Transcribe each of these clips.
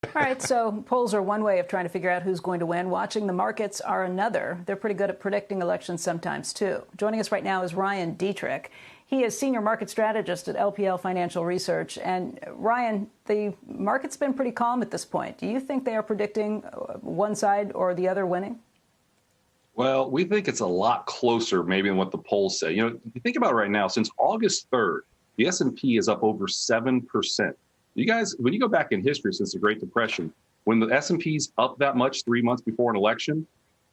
All right, so polls are one way of trying to figure out who's going to win. Watching the markets are another. They're pretty good at predicting elections sometimes, too. Joining us right now is Ryan Dietrich. He is senior market strategist at LPL Financial Research. And Ryan, the market's been pretty calm at this point. Do you think they are predicting one side or the other winning? Well, we think it's a lot closer maybe than what the polls say. You know, if you think about it right now, since August 3rd, the S&P is up over 7%. You guys, when you go back in history since the Great Depression, when the S&P's up that much 3 months before an election,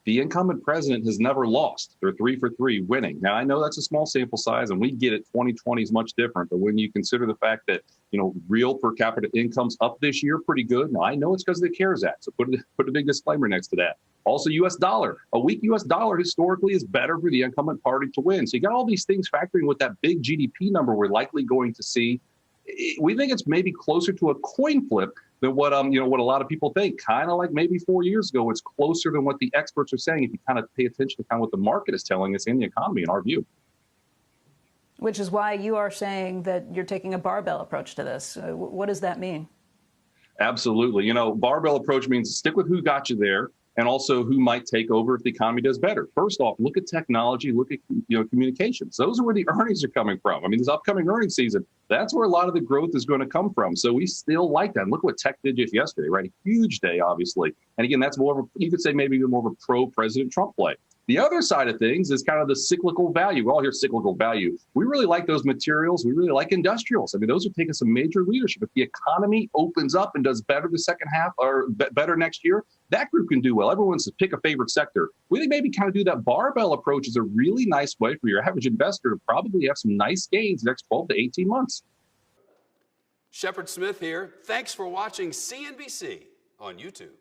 the incumbent president has never lost. They're 3 for 3 winning. Now, I know that's a small sample size, and we get it. 2020 is much different. But when you consider the fact that, you know, real per capita income's up this year pretty good. Now, I know it's because of the CARES Act, so put a big disclaimer next to that. Also, U.S. dollar. A weak U.S. dollar historically is better for the incumbent party to win. So you got all these things factoring with that big GDP number we're likely going to see. We think it's maybe closer to a coin flip than what what a lot of people think. Kind of like maybe 4 years ago, it's closer than what the experts are saying if you kind of pay attention to kind of what the market is telling us in the economy, in our view. Which is why you are saying that you're taking a barbell approach to this. What does that mean? Absolutely. You know, barbell approach means stick with who got you there, and also who might take over if the economy does better. First off, look at technology, look at communications. Those are where the earnings are coming from. I mean, this upcoming earnings season, that's where a lot of the growth is going to come from. So we still like that. And look what tech did just yesterday, right? A huge day, obviously. And again, that's more of a, you could say maybe more of a pro-President Trump play. The other side of things is kind of the cyclical value. We all hear cyclical value. We really like those materials. We really like industrials. I mean, those are taking some major leadership. If the economy opens up and does better the second half or better next year, that group can do well. Everyone says pick a favorite sector. We think maybe kind of do that barbell approach is a really nice way for your average investor to probably have some nice gains the next 12 to 18 months. Shepard Smith here. Thanks for watching CNBC on YouTube.